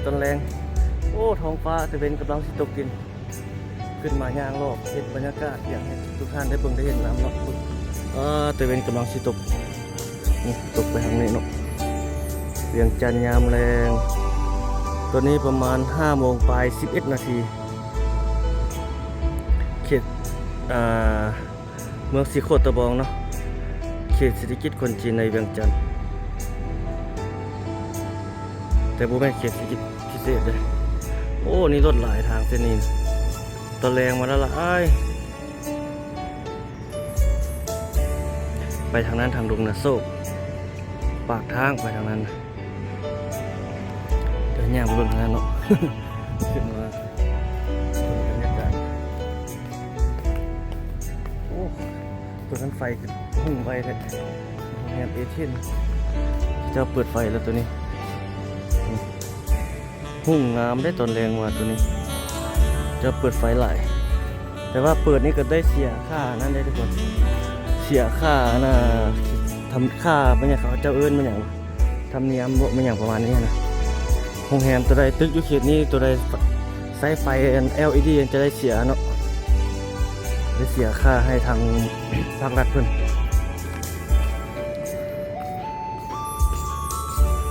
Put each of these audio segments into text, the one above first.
ตอนแรงโอ้ท้องฟ้าจะเป็นกำลังสิตกดินขึ้นมาย่างโลกเห็นบรรยากาศอย่างให้ทุกท่านได้เบิ่งได้เห็นน้ำเนาะจะเป็นกำลังสิตกตกไปทางนี้เนาะเวียงจันทร์ยามแรงตัวนี้ประมาณ5 โมงปลาย11 นาทีเขตเมืองสีโคตะบองเนาะเขตเศรษฐกิจคนจีนในเวียงจันทร์แต่บ่แม่นเขตเศรษฐกิจพิเศษเลยโอ้นี่รถหลายทางเส้นนี้ตะแรงมาแล้วล่ะไปทางนั้นทางดงนาโซกปากทางไปทางนั้นเดินย่างไปบนทางนั้นเนาะ ขึ้นมาบรรยากาศโอ้ตัวนั้นไฟหุ่งไฟเลยแฮมเอเชียนเจ้าเปิดไฟแล้วตัวนี้หุ่งงามได้ตอนแรงมาตัวนี้เจ้าเปิดไฟหลายแต่ว่าเปิดนี่ก็ได้เสียค่านั่นได้ทุกคนเสียค่าน่ะทำค่าเป็นอย่างเขาเจ้าเอิ้นเป็นอย่างทำเนียมเป็นอย่างประมาณนี้นะโรงแรมตัวใดตึกอยู่เขตนี้ตัวใดสายไฟ LED จะได้เสียเนาะได้เสียค่าให้ทางภาครัฐเพิ่น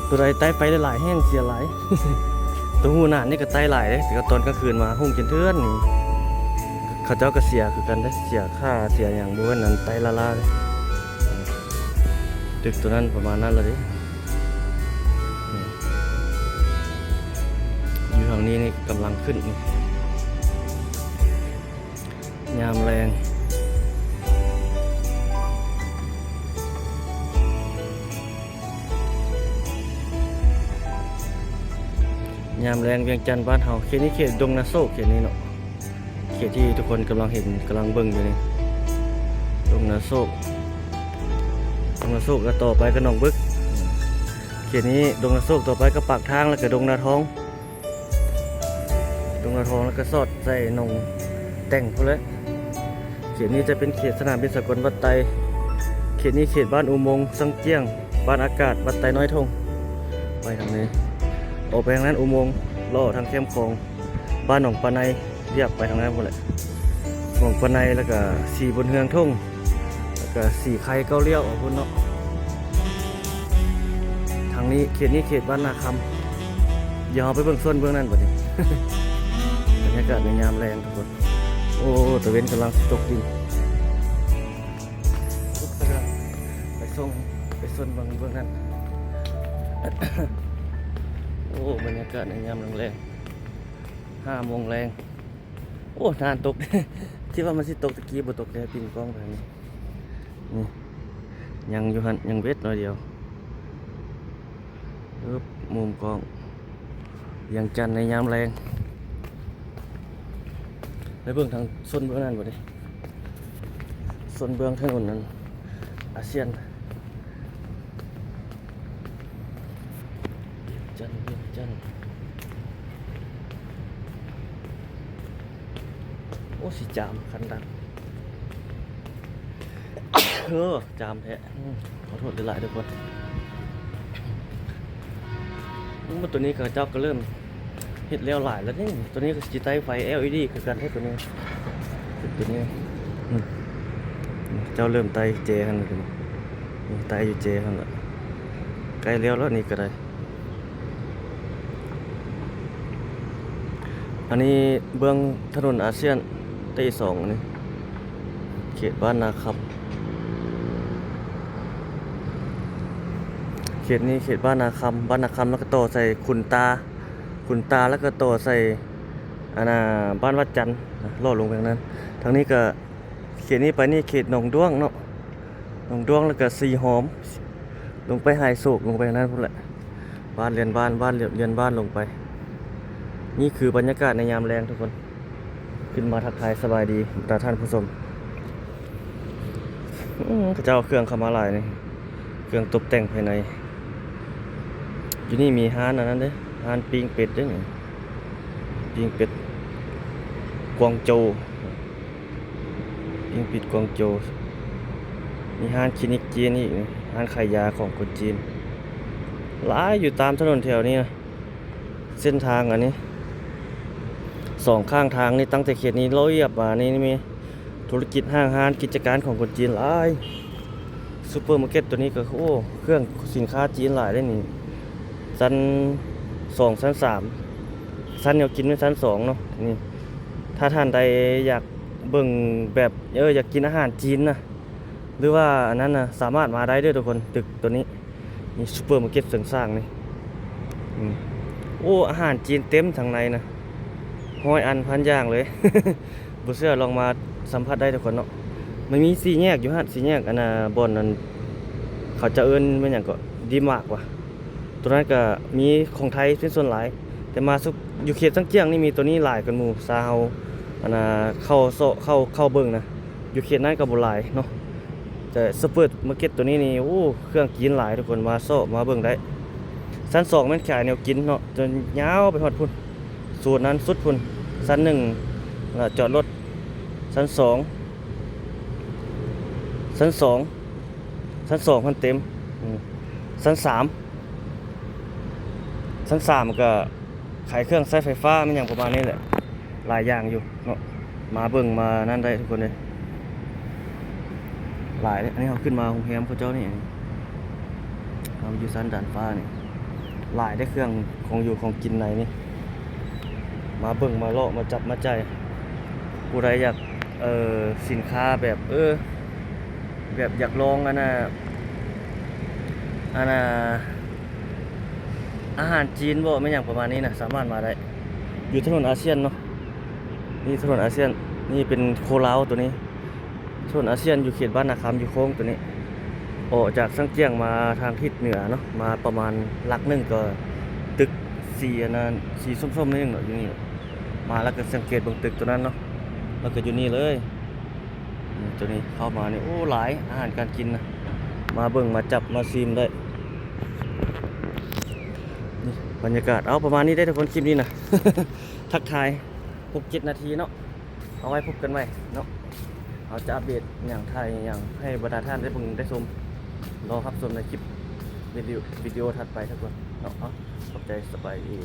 ตัวใดใต้ไฟได้หลายแห้งเสียหลาย ตัวหูหนานนี่ก็ใต้หลายเลยแต่ก็ตอนกลางคืนมาหุ่งกินเทือนนี่เขาเจ้าก็เสียคือกันได้เสียค่าเสียอย่างบ้วนนั้นใต้ละเลยตึกตัวนั้นประมาณนั้นเลยอยู่ทางนี้นี่กำลังขึ้นยามแรงยามแรงเวียงจันทร์บ้านเฮาเขตนี้เขตดงนาโซกเขตนี้เนาะเขตที่ทุกคนกำลังเห็นกำลังเบิ่งอยู่นี่ดงนาโซกแล้วต่อไปก็หนองบึกเขตนี้ดงนาโซกต่อไปก็ปากทางแล้วก็ดงนาทองแล้วก็สอดใส่หนองแต่งพุ่นเลยเขตนี้จะเป็นเขตสนามบินสกลวัดไตเขตนี้เขตบ้านอุโมงค์สังเจียงบ้านอากาศวัดไตน้อยทงไปทางนี้ออกไปทางนั้นอุโมงค์ล่อทางเข้มคลองบ้านหนองปะไนเรียบไปทางนั้นหมดเลยหนองปะไนแล้วก็สีบนเฮืองทุ่งแล้วก็สีไข่เก้าเลี้ยวออกพุ่นเนาะทางนี้เขตนี้เขตบ้านนาคำอย่าเอาไปเบื้องส้นเบื้องนั้นบ่ดิ บรรยากาศในยามแรงทุกคนโอ้ตะเวนกำลังตกดินไปส้นเบื้องนั้น โอ้บรรยากาศในยามแรง5 โมงแรงโอ้นานตก คิดว่ามันสิตกตะกี้บ่ตกแต่ปิงกล้องแบบนี้นี่ยังอยู่หันยังเวทน้อยเดียวมุมกล้องยังจันในยามแรงไปเบื้องทางส้นเบื้องนั้นบ่ดิส้นเบื้องถนนนั้นอาเซียนจันโอ้สิจามคันดัง จามแท้ขอโทษหลายๆทุกคนมันตัวนี้กับเจ้าก็เริ่มเห็ดเลี้ยวหลายแล้วนี่ตัวนี้ก็จีไตไฟ LED คือกันให้ตัวนี้เจ้าเริ่มไตเจกันเลยไตอยู่เจกันละใกล้เลี้ยวแล้วนี่ก็ได้อันนี้เบื้องถนนอาเซียนเต้2นี่เขตบ้านนาคำเขตนี้เขตบ้านนาคำแล้วก็ต่อใส่ขุนตาแล้วก็ต่อใส่บ้านวัดจันทร์ลอดลงไปนั้นทางนี้ก็เขตนี้ไปนี่เขตหนองด้วงเนาะหนองด้วงแล้วก็สีหอมลงไปหายโศกลงไปนั้นพุ่นแหละบ้านเรือนบ้านลงไปนี่คือบรรยากาศในยามแรงทุกคนขึ้นมาทักทายสบายดีตาท่านผู้ชมเจ้าเครื่องเข้ามาหลายนี่เครื่องตกแต่งภายในอยู่นี่มีร้านอันนั้นเด้ร้านปิ้งเป็ดเด้ปิ้งเป็ดกวางโจวปิ้งเป็ดกวางโจวมีร้านคลินิกจีนอีกร้านขายยาของคนจีนหลายอยู่ตามถนนแถวนี้นะ เส้นทางอันนี้สองข้างทางนี่ตั้งแต่เขตนี้ร้อยบมานี่มีธุรกิจห้างร้านกิจการของคนจีนหลายซูเปอร์มาร์เก็ตตัวนี้ก็โอ้เครื่องสินค้าจีนหลายได้นี่ชั้น2ชั้น3ชั้นแนวกินเป็นชั้น2เนาะนี่ถ้าท่านใดอยากเบิ่งแบบอยากกินอาหารจีนนะหรือว่าอันนั้นนะสามารถมาได้ด้วยทุกคนตึกตัวนี้นี่ซูเปอร์มาร์เก็ตเสริมสร้างนี่โอ้อาหารจีนเต็มทางในนะห้อยอันพันอย่างเลย บุเสื้อลองมาสัมผัสได้ทุกคนเนาะมันมีสี่แยกอยู่ฮะสี่แยกอันน่ะบอนนั้นเขาจะเอิ้นเป็นอย่างก็ดีมากว่ะตัวนั้นก็มีของไทยเป็นส่วนหลายแต่มาสุกอยู่เขตสังเกียงนี่มีตัวนี้หลายกันหมู่ซาวอันน่ะเข้าเบิ่งนะอยู่เขตนั้นก็บ่หลายเนาะแต่ซุปเปอร์มาร์เก็ตตัวนี้นี่โอ้เครื่องกินหลายทุกคนมามาเบิ่งได้ชั้น2แม่นขายแนวกินเนาะจนยาวไปฮอดพุ่นส่วนนั้นสุดพุ่นชั้น1จอดรถชั้น2มันเต็มชั้น3ก็ขายเครื่องใช้ไฟฟ้ามันอย่างประมาณนี้แหละหลายอย่างอยู่เนาะมาเบิ่งมานั่นได้ทุกคนเลยหลายเลยอันนี้เขาขึ้นมาโรงแรมเขาเจ้านี่เราอยู่ชั้นด่านฟ้านี่หลายได้เครื่องของอยู่ของกินไหนนี่มาเบิ่งมาเลาะมาจับมาใจผู้ใดอยากสินค้าแบบแบบอยากลองอันน่ะอาหารจีนบ่ไม่อย่างประมาณนี้นะสามารถมาได้อยู่ถนนอาเซียนเนาะนี่ถนนอาเซียนนี่เป็นโคลาวตัวนี้ถนนอาเซียนอยู่เขตบ้านนาคำอยู่โค้งตัวนี้ออกจากสังเกียงมาทางทิศเหนือเนาะมาประมาณลักหนึ่งก็ตึกสีอันนั้นสีส้มๆนิดนึงเนาะอยู่นี่มาแล้วก็สังเกตบนตึกตัวนั้นเนาะแล้วก็อยู่นี่เลยตัวนี้เข้ามานี่โอ้หลายอาหารการกินนะมาเบิ่งมาจับมาซีมได้นี่บรรยากาศเอาประมาณนี้ได้ทุกคนคลิปนี้นะ ทักทาย 6-7 นาทีเนาะเอาไว้พบกันใหม่เนาะเอาจะอัปเดตอย่างไทยอย่างให้บรรดาท่านได้เบิ่งได้ชมรอครับชมในคลิปวิดีโอถัดไปทุกคนเนาะขอบใจสบายดี